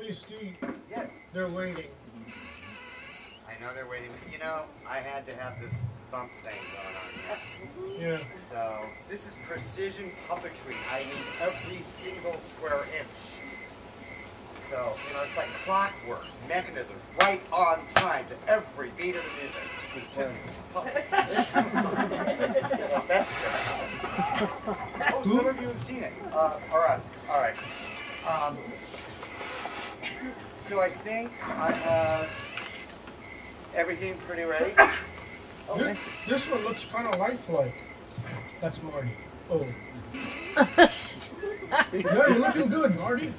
Hey Steve. Yes. They're waiting. I know they're waiting. You know, I had to have this bump thing going on here. Yeah. So, this is precision puppetry. I need every single square inch. So, you know, it's like clockwork, mechanism, right on time to every beat of the music. That's good. Oh, some of you have seen it. Or us. All right. So I think I have everything pretty ready. Okay. This one looks kind of lifelike. That's Marty. Oh. Yeah, you're looking good, Marty.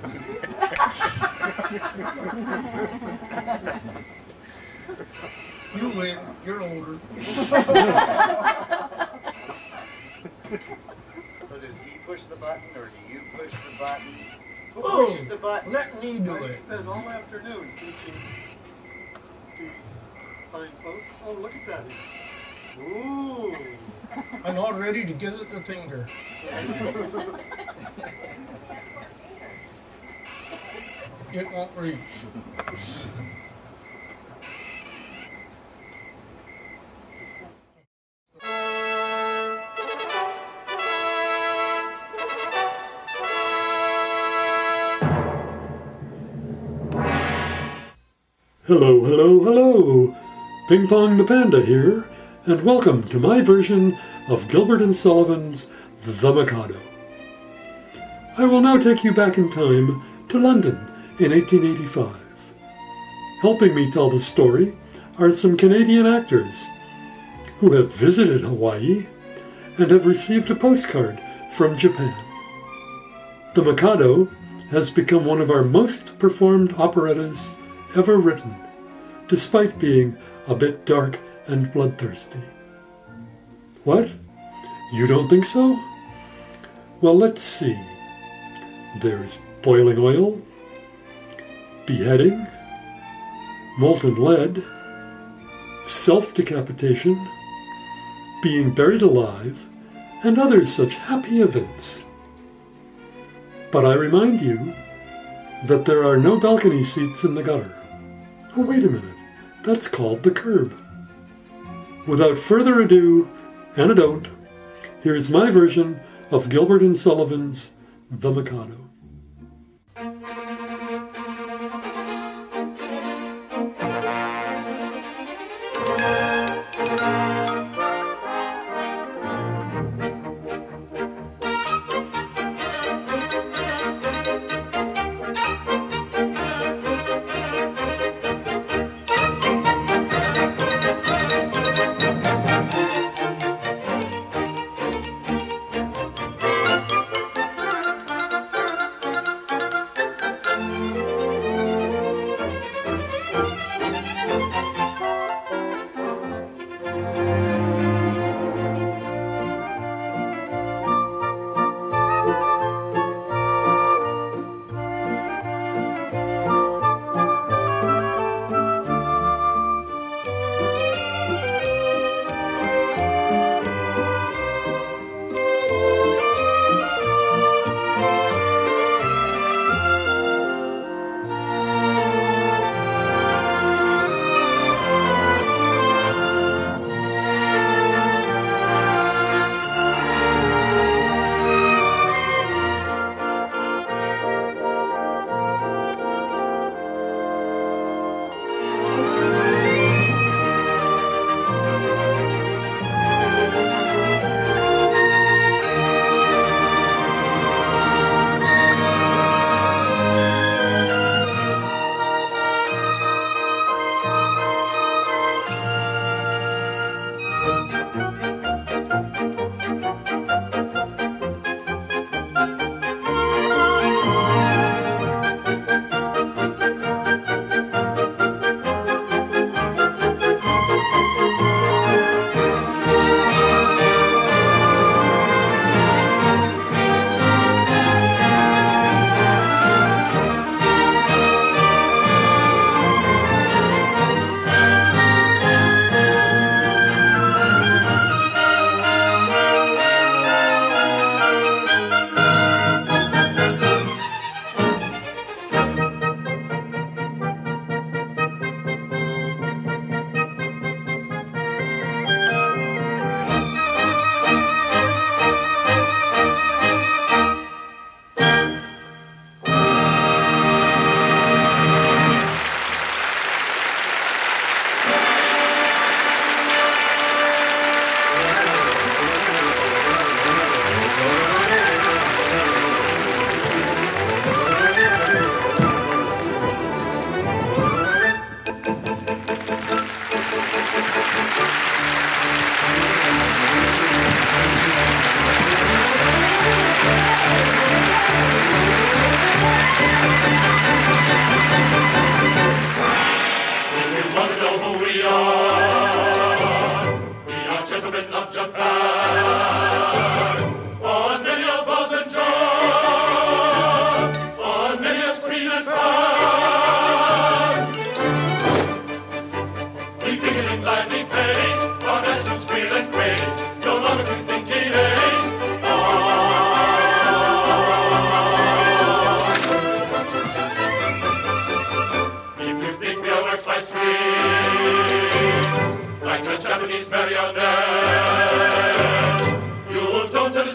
You win. You're older. So does he push the button or do you push the button? Who Oh, pushes the button? let me do I it. spent all afternoon teaching these fine folks. Oh, look at that. Ooh. I'm all ready to give it the finger. It won't reach. Hello, hello, hello! Ping Pong the Panda here, and welcome to my version of Gilbert and Sullivan's The Mikado. I will now take you back in time to London in 1885. Helping me tell the story are some Canadian actors who have visited Hawaii and have received a postcard from Japan. The Mikado has become one of our most performed operettas ever written, despite being a bit dark and bloodthirsty. What? You don't think so? Well, let's see. There's boiling oil, beheading, molten lead, self-decapitation, being buried alive, and other such happy events. But I remind you that there are no balcony seats in the gutter. Oh, wait a minute. That's called the curb. Without further ado, and a don't, here's my version of Gilbert and Sullivan's The Mikado.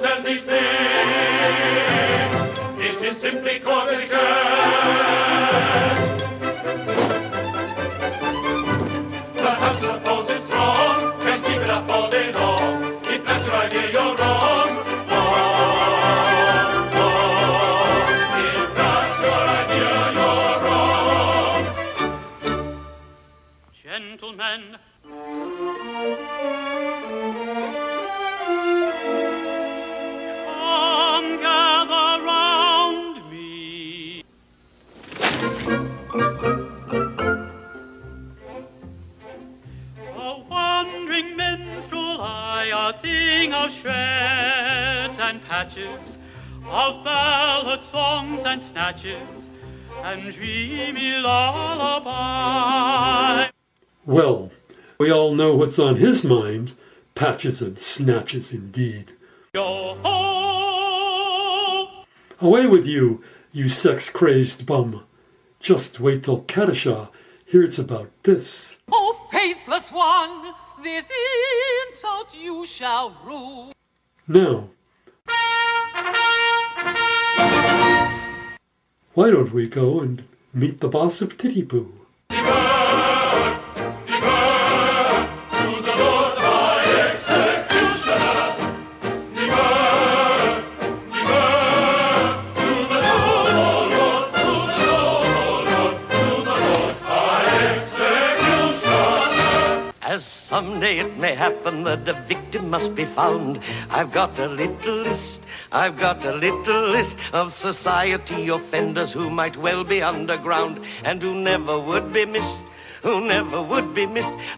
understand these things. It is simply called etiquette. Perhaps suppose it's wrong, can't keep it up all day long. If that's your idea, you're wrong. If that's your idea, you're wrong. Gentlemen, come gather round me. A wandering minstrel I, a thing of shreds and patches, of ballad songs and snatches, and dreamy lullaby. Well, we all know what's on his mind. Patches and snatches indeed. Yo-ho! Away with you, you sex-crazed bum. Just wait till Kadisha hears about this. O faithless one, this insult you shall rue. Now, why don't we go and meet the boss of Titty-Poo? As someday it may happen that a victim must be found, I've got a little list of society offenders who might well be underground and who never would be missed.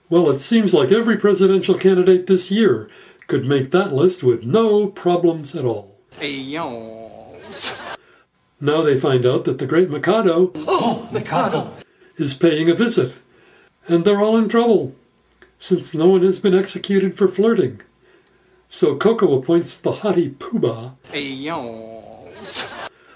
Well, it seems like every presidential candidate this year could make that list with no problems at all. Now they find out that the great Mikado, is paying a visit, and they're all in trouble, since no one has been executed for flirting. So Coco appoints the haughty Poobah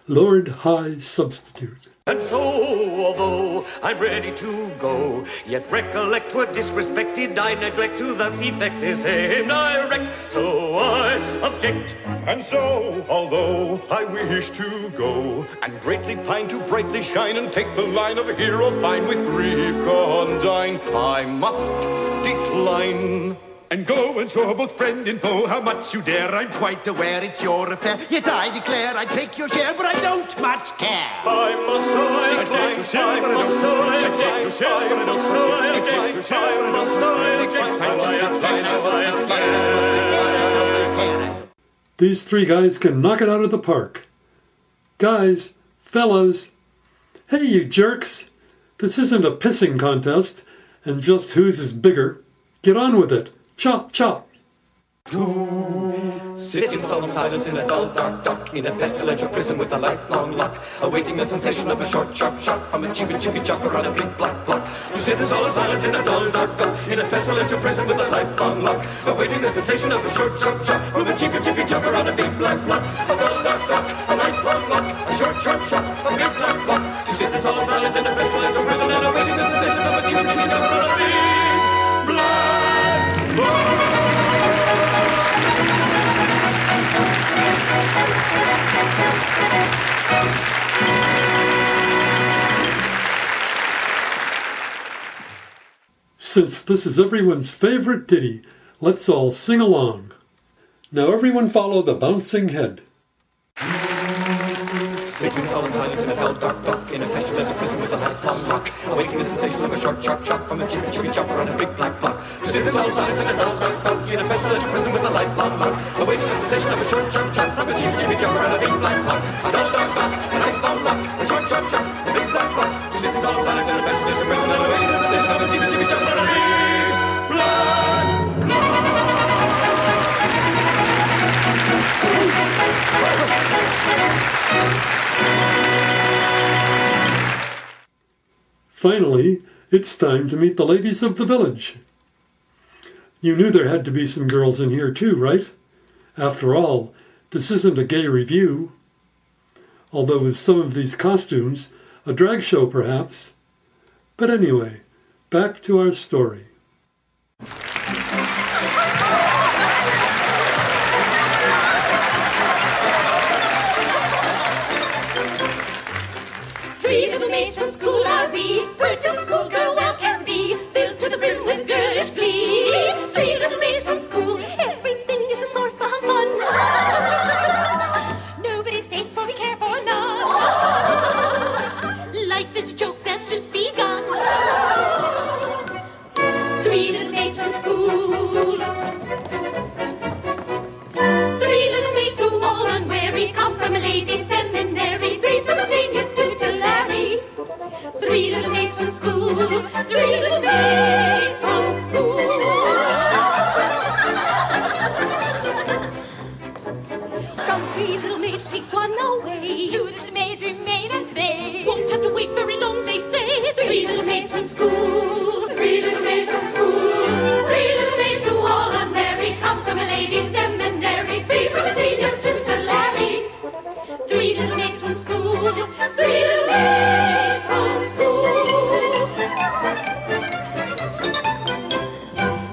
Lord High Substitute. And so, although I'm ready to go, yet recollect what disrespected I neglect, to thus effect this aim direct. So I object. And so, although I wish to go, and greatly pine to brightly shine and take the line of a hero fine with grief condign, I must decline. And go and show both friend and foe how much you dare. I'm quite aware it's your affair, yet I declare I'd take your share, but I don't much care. I must decline. These three guys can knock it out of the park. Guys, fellas, hey you jerks, this isn't a pissing contest, and just whose is bigger. Get on with it. Chop, chop. Sit in solemn silence in a dull, dark dock, in a pestilential prison with a lifelong lock, awaiting the sensation of a short, sharp shock from a chippy chopper on a big black block. To sit in solemn silence in a dull, dark dock, in a pestilential prison with a lifelong lock, awaiting the sensation of a short, sharp shock from a chippy chopper on a big black block. A dull, dark dock, a lifelong lock, a short, sharp shock, a big black block. To sit in solemn silence in a pestilential prison and awaiting the sensation of a chippy chopper on a big black block. Since this is everyone's favorite ditty, let's all sing along. Now everyone follow the bouncing head. Sit in solemn silence in a dull, dark dock, in a pestilential prison with a lifelong lock, awaiting the sensation of a short, sharp shock from a chippy chopper on a big black block. To sit in solemn silence in a dull, dark dock, in a pestilential prison with a lifelong lock, awaiting the sensation of a short, sharp shock from a chippy chopper on a big black block. A dull, dark dock, a lifelong lock, a short, sharp shock, a big black block. To sit in solemn silence in a pestilential prison and awaiting the sensation of a chippy chopper on a big black block. Finally, it's time to meet the ladies of the village. You knew there had to be some girls in here too, right? After all, this isn't a gay review. Although with some of these costumes, a drag show perhaps. But anyway, back to our story. We're just a schoolgirl well can be, filled to the brim with girlish glee. Three little maids from school, everything is a source of fun. Nobody's safe for we care for none. Life is a joke that's just begun. Three little maids from school. Three little maids who all unwary come from a ladies' seminary. Three from a genius tutelary. Three little maids from school. Three little maids from school. From three little maids take one away. Two little maids remain and they won't have to wait very long, they say. Three little maids from school. Three little maids from school. Three little maids who all unmarried come from a ladies' seminary. Free from a genius tutelary. Three little maids from school. Three little maids from school.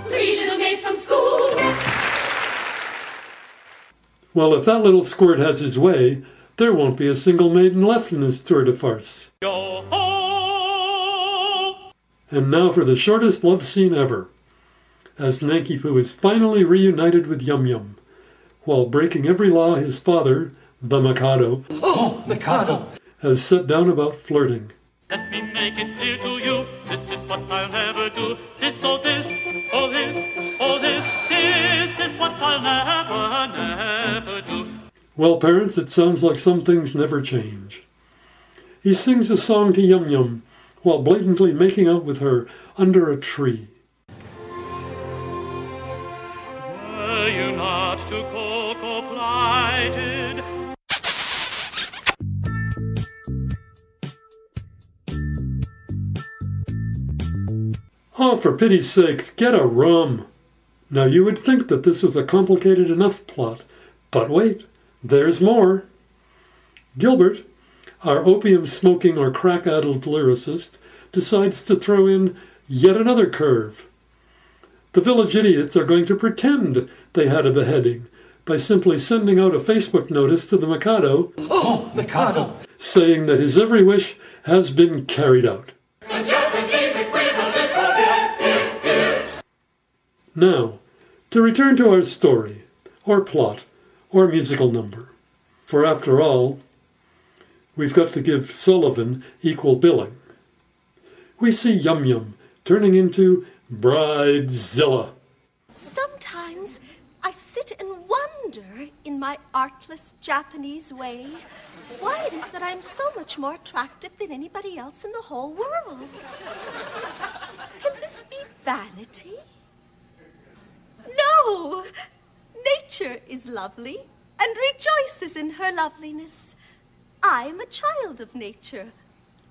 Three little maids from school. Well, if that little squirt has his way, there won't be a single maiden left in this tour de farce. And now for the shortest love scene ever, as Nanky Poo is finally reunited with Yum Yum, while breaking every law his father, the Mikado, Mikado, has set down about flirting. Let me make it clear to you, this is what I'll never do. This, oh this, oh this, oh this, this is what I'll never do. Well, parents, it sounds like some things never change. He sings a song to Yum Yum while blatantly making out with her under a tree. Were you not to cocoa plighted? Oh, for pity's sakes, get a room! Now you would think that this was a complicated enough plot, but wait, there's more. Gilbert, our opium-smoking or crack-addled lyricist, decides to throw in yet another curve. The village idiots are going to pretend they had a beheading by simply sending out a Facebook notice to the Mikado, Mikado, saying that his every wish has been carried out. The Japanese equivalent for beer. Now, to return to our story, or plot, or musical number. For after all, we've got to give Sullivan equal billing. We see Yum Yum turning into Bridezilla. Sometimes I sit and wonder, in my artless Japanese way, why it is that I'm so much more attractive than anybody else in the whole world. Can this be vanity? No! Nature is lovely and rejoices in her loveliness. I am a child of nature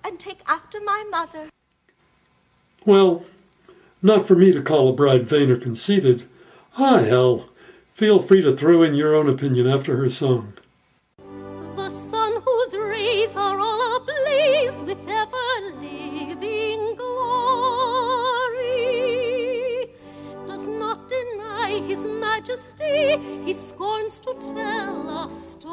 and take after my mother. Well, not for me to call a bride vain or conceited. Ah, hell, feel free to throw in your own opinion after her song. The sun whose rays are all ablaze with ever-living glory does not deny his majesty, he scorns to tell a story.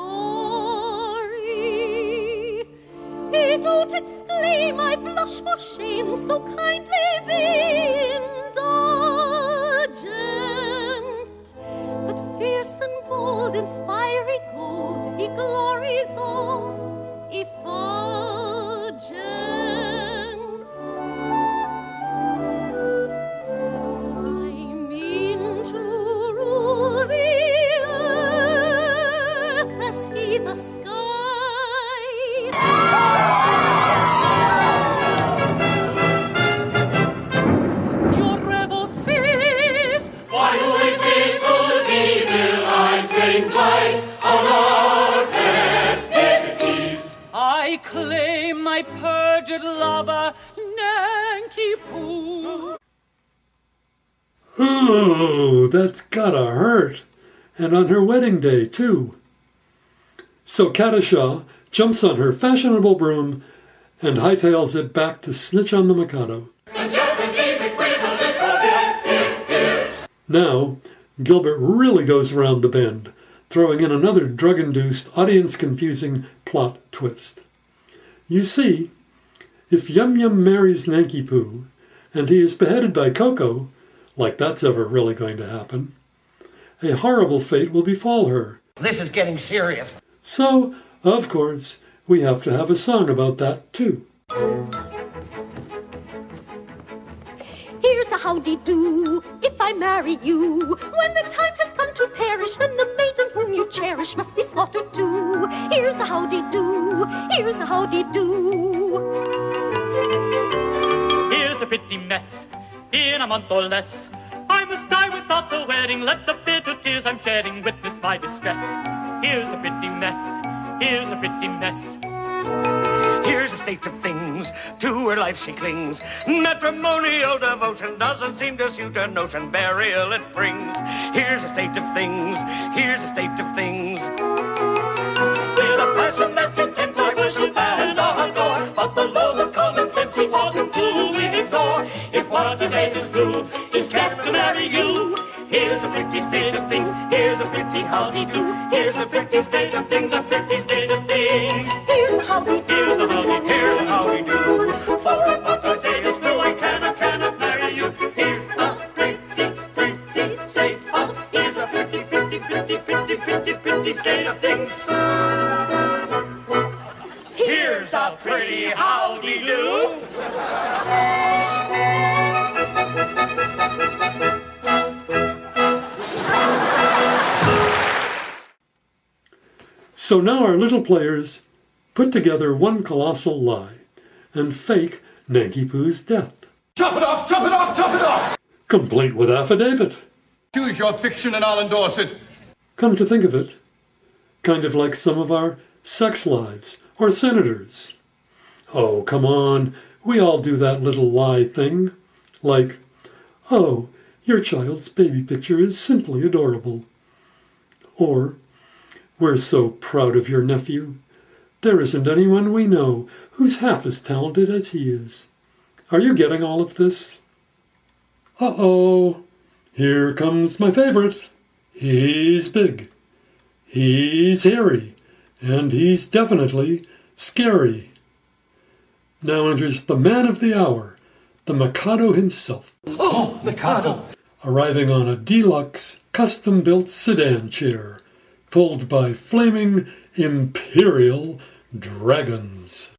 He don't exclaim, I blush for shame, so kindly be indulgent. But fierce and bold in fiery gold, he glories on, effulgent. I mean to rule the earth as he the sky. Your rebel cease! Why, who is this whose evil eyes rain blight on our festivities? I claim my perjured lover, Nanky Poo. Ooh, that's gotta hurt. And on her wedding day, too. So Kadisha jumps on her fashionable broom and hightails it back to snitch on the Mikado. The Japanese equivalent for beer. Now, Gilbert really goes around the bend, throwing in another drug-induced, audience-confusing plot twist. You see, If Yum Yum marries Nanky Poo, and he is beheaded by Coco, like that's ever really going to happen, a horrible fate will befall her. This is getting serious. So, of course, we have to have a song about that too. Here's a howdy-do, if I marry you. When the time has come to perish, then the maiden whom you cherish must be slaughtered too. Here's a howdy-do, here's a howdy-do. Here's a pretty mess, in a month or less. I must die without the wedding, let the bitter tears I'm shedding witness my distress. Here's a pretty mess, here's a pretty mess. Here's a state of things, to her life she clings. Matrimonial devotion doesn't seem to suit her notion, burial it brings. Here's a state of things, here's a state of things. With a passion that's intense I worship and adore, but the laws of common sense we want to ignore. If what he says is true, he's got to marry you. Here's a pretty state of things, here's a pretty howdy-do. Here's a pretty state of things, a pretty state of things. Here's a howdy-do, here's a howdy-do, here's a howdy-do. For if what I say is true, I cannot marry you. Here's a pretty, pretty state of, here's a pretty, pretty, pretty, pretty, pretty, pretty state of things. Here's a pretty howdy-do. So now our little players put together one colossal lie and fake Nanky Poo's death. Chop it off, chop it off, chop it off! Complete with affidavit. Choose your fiction and I'll endorse it. Come to think of it, kind of like some of our sex lives or senators. Oh, come on, we all do that little lie thing. Like, oh, your child's baby picture is simply adorable. Or, we're so proud of your nephew. There isn't anyone we know who's half as talented as he is. Are you getting all of this? Uh-oh, here comes my favorite. He's big, he's hairy, and he's definitely scary. Now enters the man of the hour, the Mikado himself. Oh, Mikado! Arriving on a deluxe, custom-built sedan chair, pulled by flaming imperial dragons.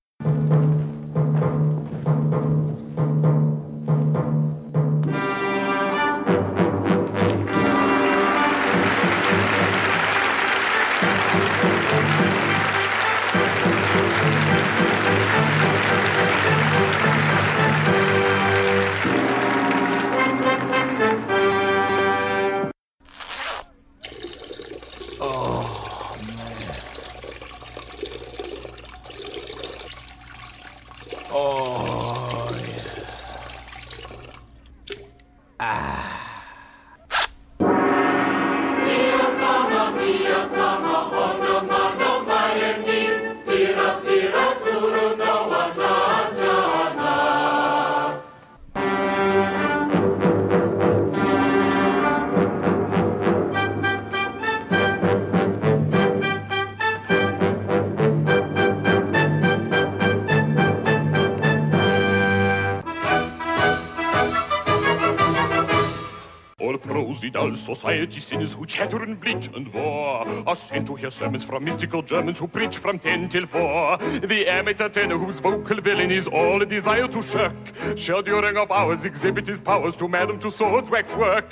All society sinners who chatter and bleat and bore are sent to hear sermons from mystical Germans who preach from 10 till 4. The amateur tenor whose vocal villain is all a desire to shirk shall during of hours exhibit his powers to madam to swords wax work.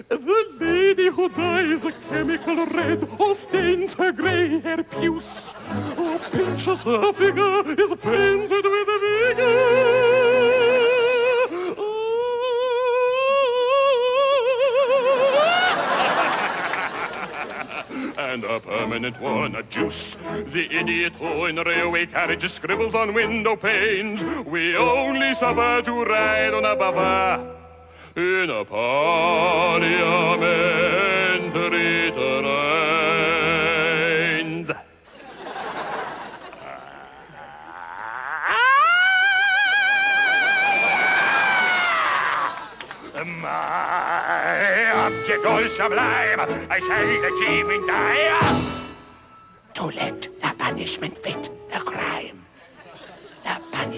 The lady who dyes a chemical red or stains her grey hair puce or pinches her figure is painted with a vigor. And a permanent one, a juice. The idiot who in railway carriages scribbles on window panes. We only suffer to ride on a buffer in a parliamentary terrains. My object all sublime, I shall achieve in time to let the punishment fit the crime. The punishment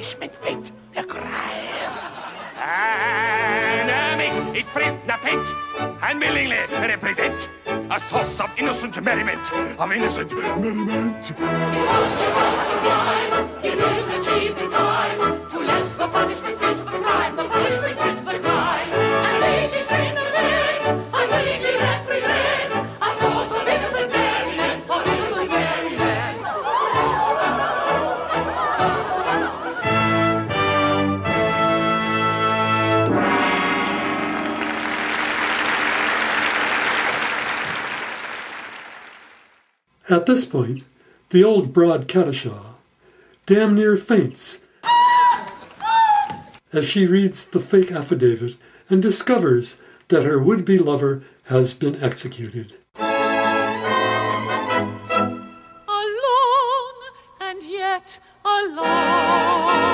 present and willingly represent a source of innocent merriment, of innocent merriment. He will achieve in time to let the punishment fit for the crime, the punishment fits the crime. And ladies in the land, I willingly represent a source of innocent merriment, of innocent merriment. At this point, the old broad Cadishaw damn near faints as she reads the fake affidavit and discovers that her would-be lover has been executed. Alone and yet alive.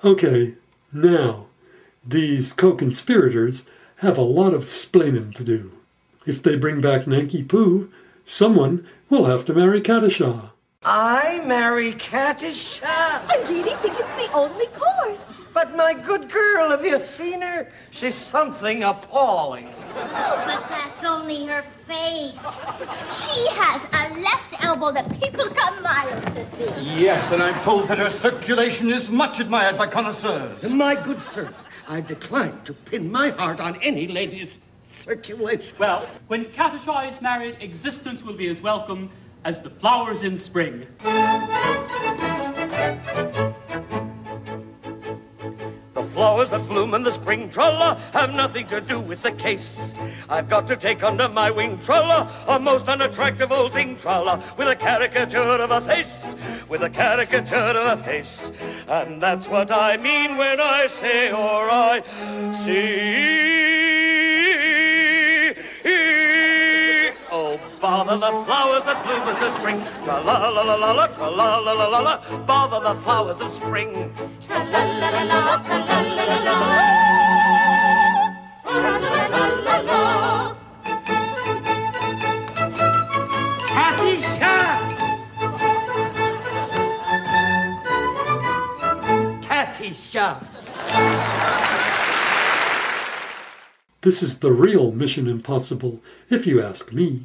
Okay, now, these co-conspirators have a lot of splaining to do. If they bring back Nanky Poo, someone will have to marry Cadishaw. I marry Cadishaw. I really think it's the only course. But my good girl, have you seen her? She's something appalling. Oh, but that's only her face. She has a left elbow that people come miles to see. Yes, and I'm told that her circulation is much admired by connoisseurs. My good sir, I decline to pin my heart on any lady's circulation. Well, when Cadishaw is married, existence will be as welcome as the flowers in spring. The flowers that bloom in the spring, Trulla, have nothing to do with the case. I've got to take under my wing, Trulla, a most unattractive old thing, Trulla, with a caricature of a face, with a caricature of a face. And that's what I mean when I say, or I see. Oh, bother the flowers that bloom in the spring. Tra-la-la-la-la-la, tra-la-la-la-la-la, bother the flowers of spring. Tra-la-la-la-la, tra-la-la-la-la, tra-la-la-la-la. Cadishaw! Cadishaw! This is the real Mission Impossible, if you ask me.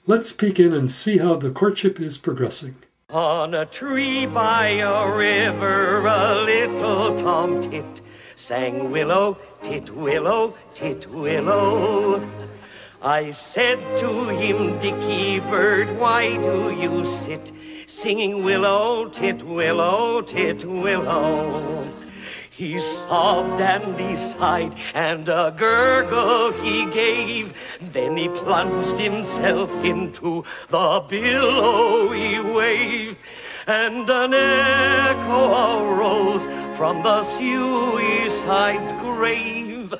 Let's peek in and see how the courtship is progressing. On a tree by a river, a little tom-tit sang willow, tit willow, tit willow. I said to him, Dickie bird, why do you sit singing willow, tit willow, tit willow? He sobbed and he sighed, and a gurgle he gave. Then he plunged himself into the billowy wave, and an echo arose from the suicide's grave.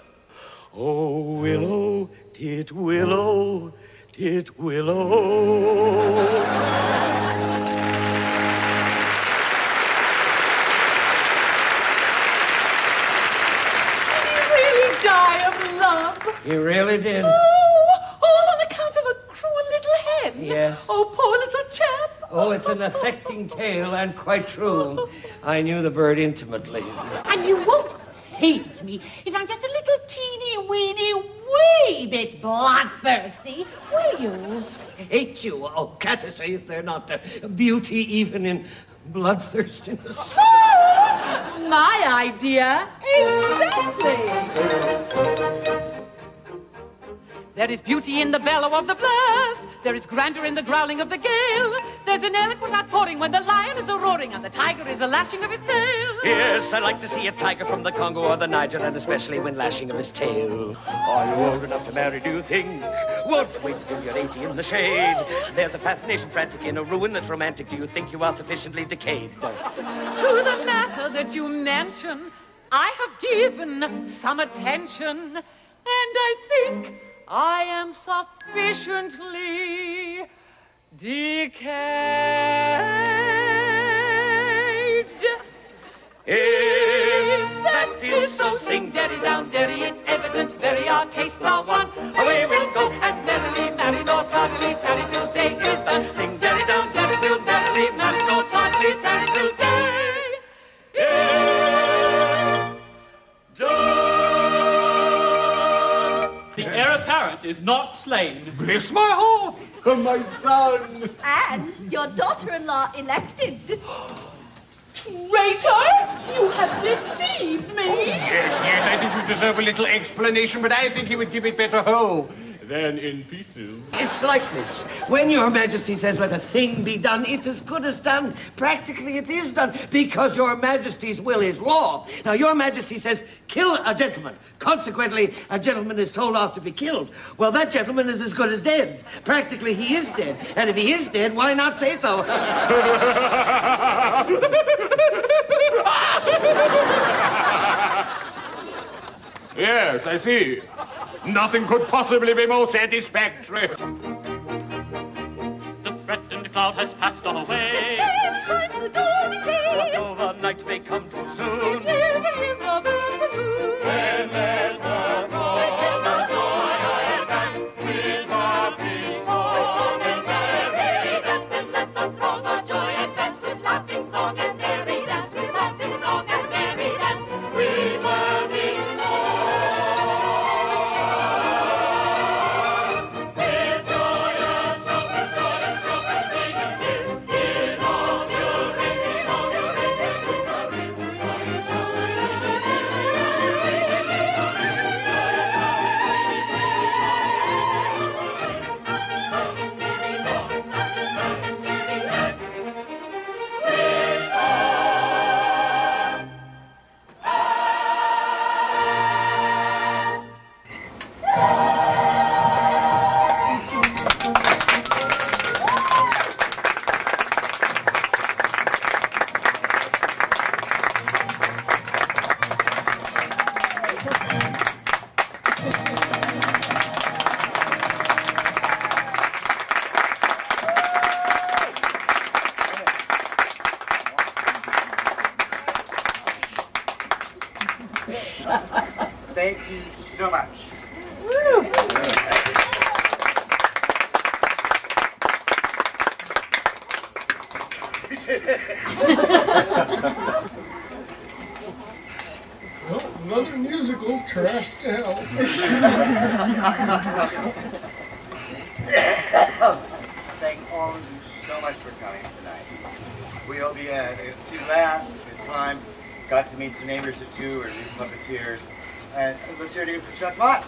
Oh, willow, tit willow, tit willow. Die of love. He really did. Oh, all on account of a cruel little hen. Yes. Oh, poor little chap. Oh, it's an affecting tale and quite true. I knew the bird intimately. And you won't hate me if I'm just a little teeny weeny wee bit bloodthirsty, will you? Hate you? Oh, Cadishaw, is there not beauty even in bloodthirstiness? Oh, my idea. Exactly. There is beauty in the bellow of the blast. There is grandeur in the growling of the gale. There's an eloquent outpouring when the lion is a-roaring and the tiger is a-lashing of his tail. Yes, I like to see a tiger from the Congo or the Niger, and especially when lashing of his tail. Are you old enough to marry, do you think? Won't wait till you're 80 in the shade. There's a fascination frantic in a ruin that's romantic. Do you think you are sufficiently decayed? To the matter that you mention, I have given some attention, and I think I am sufficiently decayed. If that is so, sing derry down derry, it's evident very our tastes are one. Away we'll go and merrily marry, nor tardily tarry till day is done. Sing derry down derry, we'll merrily marry, nor tardily tarry till day is done. is not slain. Bless my heart, my son. And your daughter-in-law elected. Traitor! You have deceived me! Yes, I think you deserve a little explanation, but I think he would give it better whole. Then in pieces. It's like this. When your majesty says let a thing be done, it's as good as done. Practically it is done, because your majesty's will is law. Now, your majesty says kill a gentleman. Consequently, a gentleman is told off to be killed. Well, that gentleman is as good as dead. Practically, he is dead. And if he is dead, why not say so? Yes, I see. Nothing could possibly be more satisfactory. The threatened cloud has passed on away. There shines the dawning day. Though the night may come too soon. It is nothing to do. Then let the joy advance with laughing song and merry dance. Then let the throng of joy advance with laughing song and merry dance. With laughing song and merry dance. With laughing song. Thank you so much. Well, another musical trash to hell. Thank all of you so much for coming tonight. We hope you had a few laughs, a good time, got to meet some neighbors or two, or new Puppeteers, and let's hear it again for Chuck Mott.